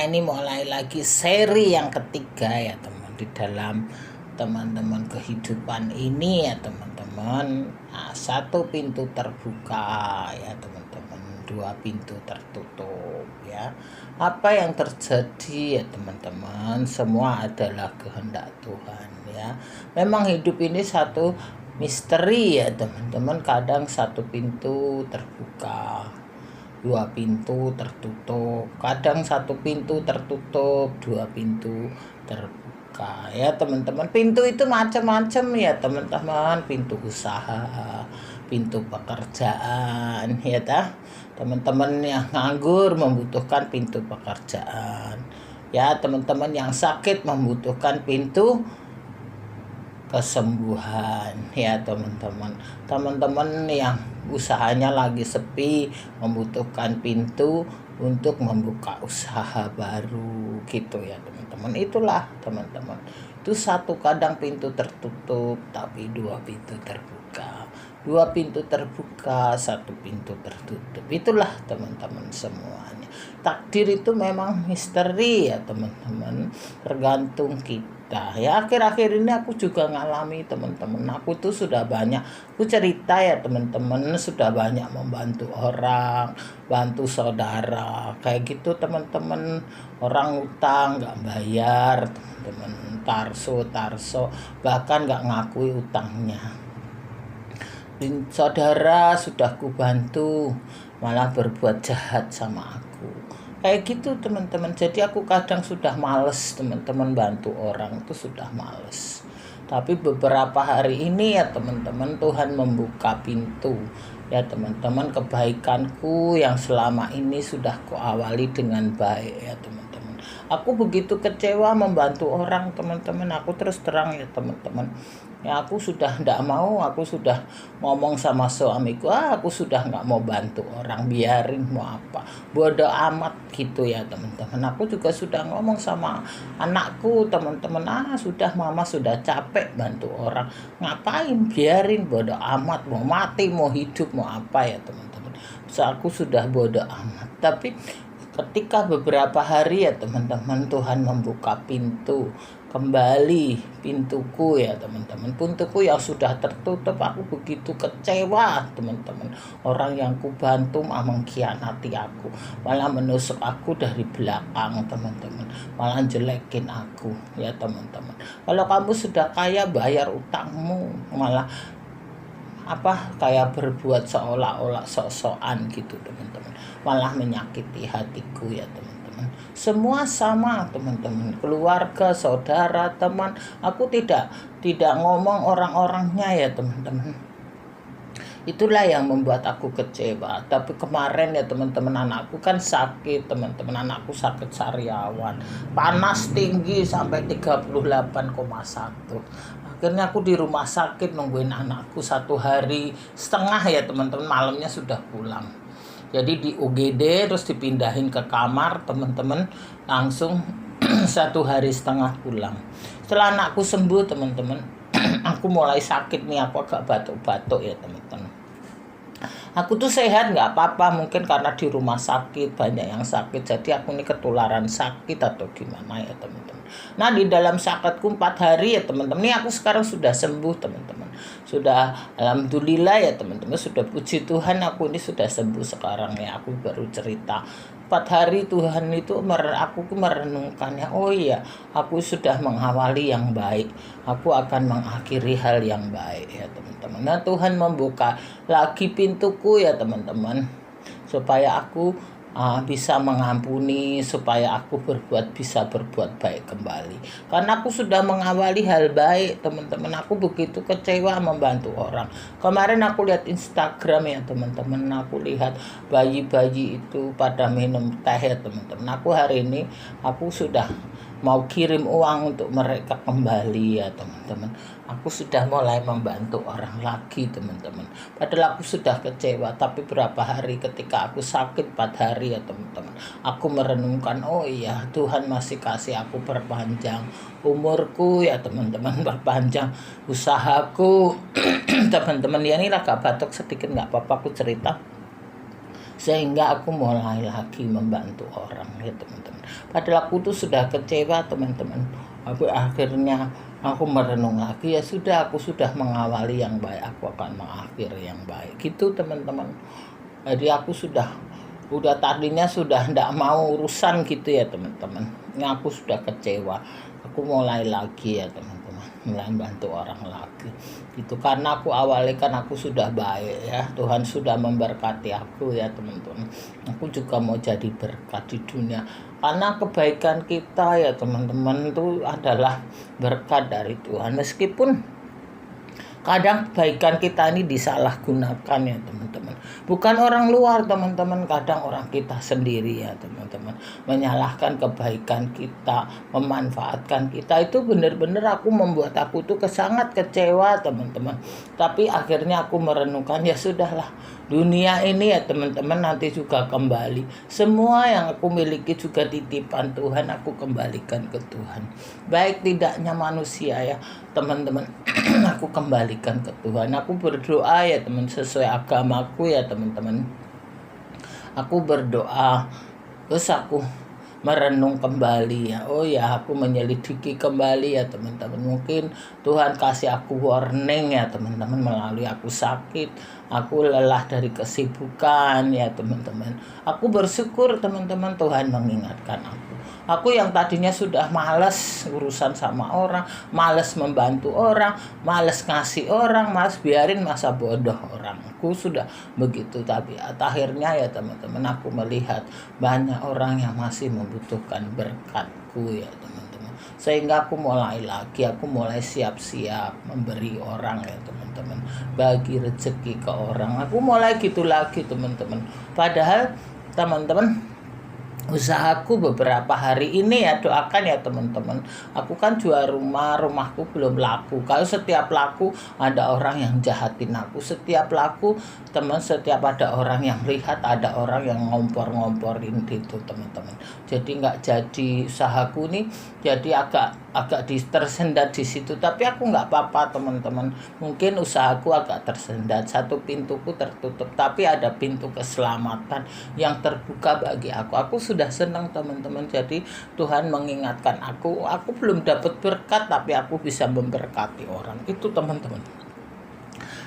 Kita ini mulai lagi seri yang ketiga ya teman, di dalam teman-teman kehidupan ini ya teman-teman. Satu pintu terbuka ya teman-teman, dua pintu tertutup ya. Apa yang terjadi ya teman-teman, semua adalah kehendak Tuhan ya. Memang hidup ini satu misteri ya teman-teman. Kadang satu pintu terbuka, dua pintu tertutup, kadang satu pintu tertutup, dua pintu terbuka ya teman-teman. Pintu itu macam-macam ya teman-teman, pintu usaha, pintu pekerjaan ya teman-teman. Yang nganggur membutuhkan pintu pekerjaan ya teman-teman, yang sakit membutuhkan pintu kesembuhan ya teman-teman. Teman-teman yang usahanya lagi sepi membutuhkan pintu untuk membuka usaha baru gitu ya teman-teman. Itulah teman-teman, itu satu kadang pintu tertutup tapi dua pintu terbuka, dua pintu terbuka satu pintu tertutup. Itulah teman-teman semuanya. Takdir itu memang misteri ya teman-teman, tergantung kita ya. Akhir-akhir ini aku juga ngalami teman-teman. Aku tuh sudah banyak, aku cerita ya teman-teman, sudah banyak membantu orang, bantu saudara kayak gitu teman-teman. Orang utang nggak bayar teman-teman, tarso bahkan nggak ngakui utangnya. Saudara sudah ku bantu malah berbuat jahat sama aku kayak gitu teman-teman. Jadi aku kadang sudah males teman-teman, bantu orang itu sudah males. Tapi beberapa hari ini ya teman-teman, Tuhan membuka pintu ya teman-teman. Kebaikanku yang selama ini sudah kuawali dengan baik ya teman-teman. Aku begitu kecewa membantu orang teman-teman. Aku terus terang ya teman-teman, ya aku sudah tidak mau. Aku sudah ngomong sama suamiku, aku sudah nggak mau bantu orang, biarin mau apa, bodoh amat gitu ya teman-teman. Aku juga sudah ngomong sama anakku teman-teman, sudah mama sudah capek bantu orang, ngapain, biarin, bodoh amat, mau mati mau hidup mau apa ya teman-teman. So, aku sudah bodoh amat. Tapi ketika beberapa hari ya teman-teman, Tuhan membuka pintu kembali, pintuku ya teman-teman, pintuku yang sudah tertutup. Aku begitu kecewa teman-teman. Orang yang kubantu mengkhianati aku, malah menusuk aku dari belakang teman-teman, malah jelekin aku ya teman-teman. Kalau kamu sudah kaya, bayar utangmu, malah kayak berbuat seolah-olah sok-sokan gitu teman-teman, malah menyakiti hatiku ya teman-teman. Semua sama teman-teman, keluarga, saudara, teman. Aku tidak ngomong orang-orangnya ya teman-teman. Itulah yang membuat aku kecewa. Tapi kemarin ya teman-teman, anakku kan sakit teman-teman. Anakku sakit sariawan, panas tinggi sampai 38,1. Akhirnya aku di rumah sakit nungguin anakku 1,5 hari ya teman-teman. Malamnya sudah pulang. Jadi di UGD terus dipindahin ke kamar teman-teman, langsung 1,5 hari pulang. Setelah anakku sembuh teman-teman, aku mulai sakit nih, aku agak batuk-batuk ya teman-teman. Aku tuh sehat nggak apa-apa, mungkin karena di rumah sakit banyak yang sakit, jadi aku ini ketularan sakit atau gimana ya teman-teman. Nah di dalam sakitku 4 hari ya teman-teman, ini aku sekarang sudah sembuh teman-teman, sudah alhamdulillah ya teman-teman, sudah puji Tuhan aku ini sudah sembuh sekarang ya. Aku baru cerita 4 hari Tuhan itu aku merenungkannya, oh iya aku sudah mengawali yang baik, aku akan mengakhiri hal yang baik ya teman-teman. Nah Tuhan membuka lagi pintuku ya teman-teman, supaya aku bisa mengampuni, supaya aku bisa berbuat baik kembali. Karena aku sudah mengawali hal baik teman-teman. Aku begitu kecewa membantu orang. Kemarin aku lihat Instagram ya teman-teman, aku lihat bayi-bayi itu pada minum teh ya teman-teman. Aku hari ini aku sudah mau kirim uang untuk mereka kembali ya teman-teman. Aku sudah mulai membantu orang lagi teman-teman. Padahal aku sudah kecewa, tapi berapa hari ketika aku sakit 4 hari ya teman-teman, aku merenungkan, oh iya Tuhan masih kasih aku perpanjang umurku ya teman-teman, perpanjang usahaku teman-teman. Ya inilah gak batuk sedikit nggak apa-apa, aku cerita sehingga aku mulai lagi membantu orang ya teman-teman. Padahal aku tuh sudah kecewa teman-teman. Akhirnya aku merenung lagi, ya sudah, aku sudah mengawali yang baik, aku akan mengakhiri yang baik gitu teman-teman. Jadi aku udah tadinya sudah tidak mau urusan gitu ya teman-teman. Ini aku sudah kecewa, aku mulai lagi ya teman-teman, mulai bantu orang lagi gitu, karena aku awalnya kan aku sudah baik ya, Tuhan sudah memberkati aku ya teman-teman. Aku juga mau jadi berkat di dunia, karena kebaikan kita ya teman-teman itu adalah berkat dari Tuhan. Meskipun kadang kebaikan kita ini disalahgunakan ya teman-teman. Bukan orang luar teman-teman, kadang orang kita sendiri ya teman-teman. Menyalahkan kebaikan kita, memanfaatkan kita. Itu benar-benar membuat aku tuh sangat kecewa teman-teman. Tapi akhirnya aku merenungkan, ya sudahlah. Dunia ini ya teman-teman nanti juga kembali. Semua yang aku miliki juga titipan Tuhan, aku kembalikan ke Tuhan. Baik tidaknya manusia ya teman-teman. Aku kembalikan ke Tuhan. Aku berdoa ya teman, sesuai agamaku ya teman-teman. Aku berdoa, terus aku merenung kembali ya. Oh ya, aku menyelidiki kembali ya teman-teman. Mungkin Tuhan kasih aku warning ya teman-teman, melalui aku sakit, aku lelah dari kesibukan ya teman-teman. Aku bersyukur teman-teman, Tuhan mengingatkan aku. Aku yang tadinya sudah malas urusan sama orang, malas membantu orang, malas ngasih orang, malas biarin masa bodoh orang. Aku sudah begitu, tapi akhirnya ya teman-teman, aku melihat banyak orang yang masih membutuhkan berkatku ya teman-teman. Sehingga aku mulai lagi, aku mulai siap-siap memberi orang ya teman-teman, bagi rezeki ke orang. Aku mulai gitu lagi teman-teman. Padahal teman-teman, usahaku beberapa hari ini ya, doakan ya teman-teman. Aku kan jual rumah, rumahku belum laku. Kalau setiap laku ada orang yang jahatin aku. Setiap laku setiap ada orang yang lihat, ada orang yang ngompor-ngomporin gitu teman-teman. Jadi nggak jadi usahaku nih, jadi agak tersendat di situ. Tapi aku nggak apa-apa teman-teman. Mungkin usahaku agak tersendat, satu pintuku tertutup, tapi ada pintu keselamatan yang terbuka bagi aku. Aku sudah senang teman-teman. Jadi Tuhan mengingatkan aku belum dapat berkat tapi aku bisa memberkati orang. Itu teman-teman.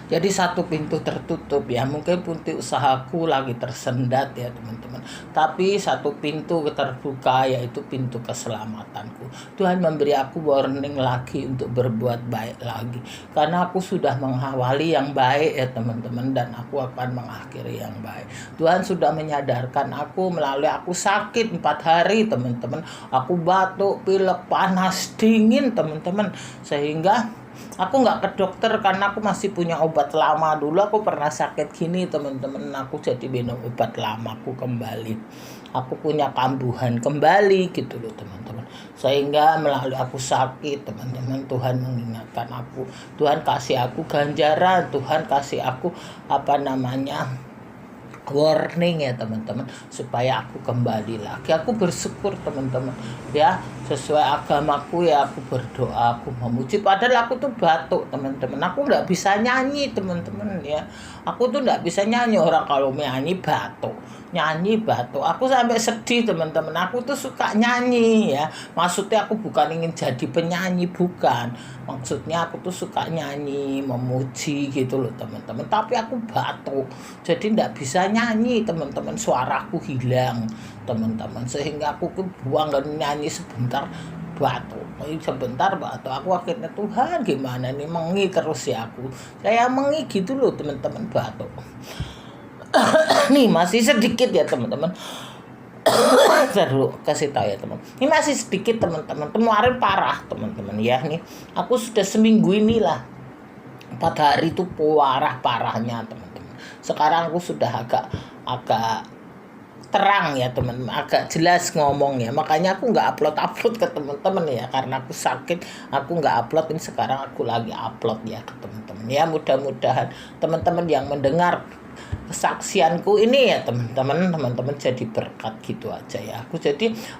Jadi satu pintu tertutup ya, mungkin pintu usahaku lagi tersendat ya teman-teman. Tapi satu pintu terbuka, yaitu pintu keselamatanku. Tuhan memberi aku warning lagi untuk berbuat baik lagi. Karena aku sudah mengawali yang baik ya teman-teman, dan aku akan mengakhiri yang baik. Tuhan sudah menyadarkan aku melalui aku sakit 4 hari teman-teman. Aku batuk, pilek, panas, dingin teman-teman. Sehingga aku nggak ke dokter karena aku masih punya obat lama. Dulu aku pernah sakit gini teman-teman, aku jadi minum obat lama, aku kembali. Aku punya kambuhan kembali gitu loh teman-teman. Sehingga melalui aku sakit teman-teman, Tuhan mengingatkan aku. Tuhan kasih aku ganjaran, Tuhan kasih aku warning ya teman-teman, supaya aku kembali lagi. Aku bersyukur teman-teman ya, sesuai agamaku ya, aku berdoa, aku memuji. Padahal aku tuh batuk teman-teman, aku nggak bisa nyanyi teman-teman ya. Aku tuh nggak bisa nyanyi, orang kalau nyanyi batuk. Aku sampai sedih teman-teman. Aku tuh suka nyanyi ya, maksudnya aku bukan ingin jadi penyanyi, bukan. Maksudnya aku tuh suka nyanyi, memuji gitu loh teman-teman. Tapi aku batuk, jadi nggak bisa nyanyi teman-teman. Suaraku hilang teman-teman, sehingga aku buang dan nyanyi sebentar batuk. Aku akhirnya, Tuhan gimana nih, mengi terus ya aku. Saya mengi gitu loh teman-teman, batuk. Nih masih sedikit ya teman-teman. Baru kasih tahu ya teman. Ini masih sedikit teman-teman. Kemarin parah teman-teman ya. Nih aku sudah seminggu inilah, 4 hari itu parahnya teman-teman. Sekarang aku sudah agak terang ya teman-teman, agak jelas ngomongnya. Makanya aku nggak upload ke teman-teman ya, karena aku sakit. Aku nggak upload. Ini sekarang aku lagi upload ya ke teman-teman ya. Mudah-mudahan teman-teman yang mendengar kesaksianku ini ya teman-teman jadi berkat gitu aja ya.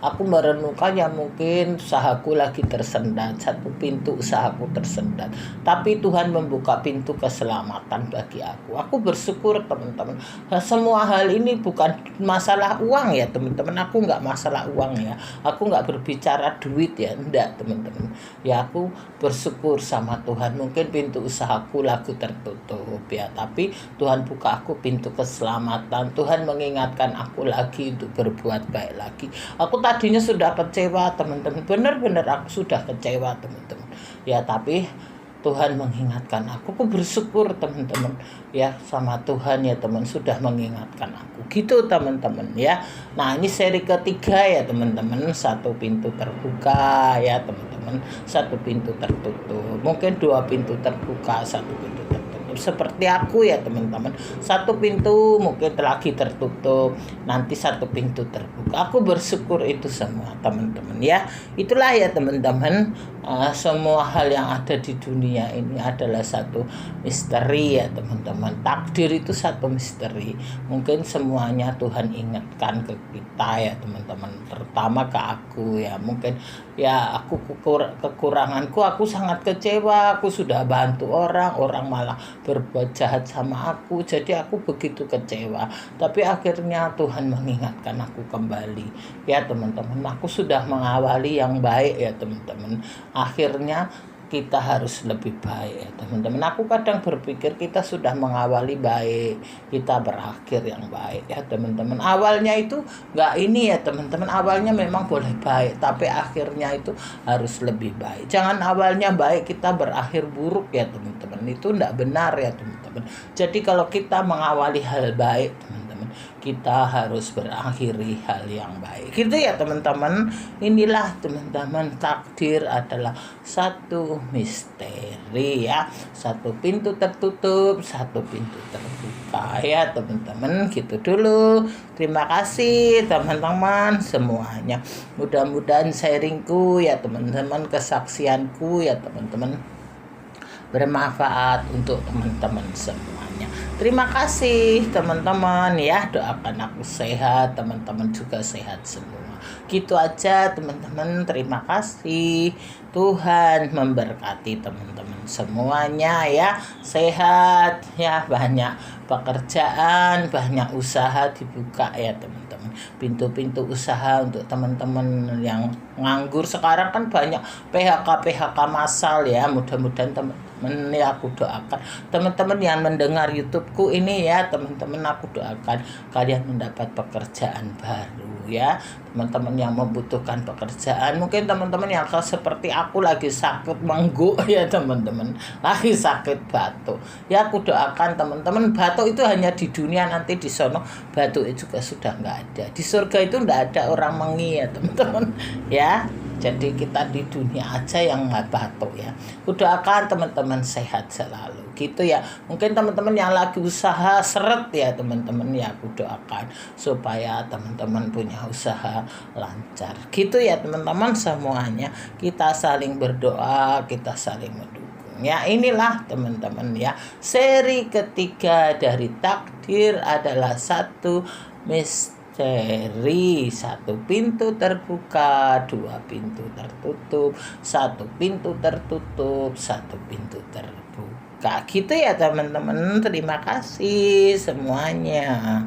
Aku merenungkan ya mungkin usahaku lagi tersendat, satu pintu usahaku tersendat, tapi Tuhan membuka pintu keselamatan bagi aku. Aku bersyukur teman-teman. Semua hal ini bukan masalah uang ya teman-teman. Aku nggak masalah uang ya. Aku nggak berbicara duit ya, enggak teman-teman. Ya aku bersyukur sama Tuhan. Mungkin pintu usahaku lagi tertutup ya, tapi Tuhan buka aku pintu keselamatan. Tuhan mengingatkan aku lagi untuk berbuat baik lagi. Aku tadinya sudah kecewa teman-teman, benar-benar aku sudah kecewa teman-teman ya, tapi Tuhan mengingatkan aku bersyukur teman-teman ya sama Tuhan ya teman, sudah mengingatkan aku gitu teman-teman ya. Nah ini seri ketiga ya teman-teman, satu pintu terbuka ya teman-teman, satu pintu tertutup, mungkin dua pintu terbuka, satu pintu tertutup seperti aku ya teman-teman. Satu pintu mungkin lagi tertutup, nanti satu pintu terbuka. Aku bersyukur itu semua teman-teman ya. Itulah ya teman-teman, semua hal yang ada di dunia ini adalah satu misteri ya teman-teman. Takdir itu satu misteri. Mungkin semuanya Tuhan ingatkan ke kita ya teman-teman, terutama ke aku ya. Mungkin ya aku kekuranganku, aku sangat kecewa. Aku sudah bantu orang malah berbuat jahat sama aku, jadi aku begitu kecewa. Tapi akhirnya Tuhan mengingatkan aku kembali ya teman-teman. Aku sudah mengawali yang baik ya teman-teman, akhirnya kita harus lebih baik ya teman-teman. Aku kadang berpikir kita sudah mengawali baik, kita berakhir yang baik ya teman-teman. Awalnya itu nggak ini ya teman-teman, awalnya memang boleh baik, tapi akhirnya itu harus lebih baik. Jangan awalnya baik kita berakhir buruk ya teman-teman, itu nggak benar ya teman-teman. Jadi kalau kita mengawali hal baik teman-teman, kita harus berakhiri hal yang baik gitu ya teman-teman. Inilah teman-teman, takdir adalah satu misteri ya, satu pintu tertutup, satu pintu terbuka ya teman-teman. Gitu dulu, terima kasih teman-teman semuanya. Mudah-mudahan sharingku ya teman-teman, kesaksianku ya teman-teman bermanfaat untuk teman-teman semuanya. Terima kasih teman-teman ya, doakan aku sehat, teman-teman juga sehat semua. Gitu aja teman-teman, terima kasih. Tuhan memberkati teman-teman semuanya ya, sehat ya, banyak pekerjaan, banyak usaha dibuka ya teman-teman. Pintu-pintu usaha untuk teman-teman yang nganggur sekarang kan banyak PHK massal ya. Mudah-mudahan teman-teman ya, aku doakan teman-teman yang mendengar YouTubeku ini ya teman-teman, aku doakan kalian mendapat pekerjaan baru ya. Teman-teman yang membutuhkan pekerjaan, mungkin teman-teman yang seperti aku lagi sakit mengguk ya teman-teman, lagi sakit batuk ya, aku doakan teman-teman, batuk itu hanya di dunia, nanti di sono batuk juga sudah nggak ada. Di surga itu nggak ada orang mengi ya teman-teman ya. Jadi kita di dunia aja yang nggak batuk ya. Aku doakan teman-teman sehat selalu gitu ya. Mungkin teman-teman yang lagi usaha seret ya teman-teman ya, aku doakan supaya teman-teman punya usaha lancar gitu ya teman-teman semuanya. Kita saling berdoa, kita saling mendukung ya. Inilah teman-teman ya, seri ketiga dari takdir adalah satu misteri. Satu pintu terbuka, dua pintu tertutup, satu pintu tertutup, satu pintu terbuka gitu ya teman-teman. Terima kasih semuanya.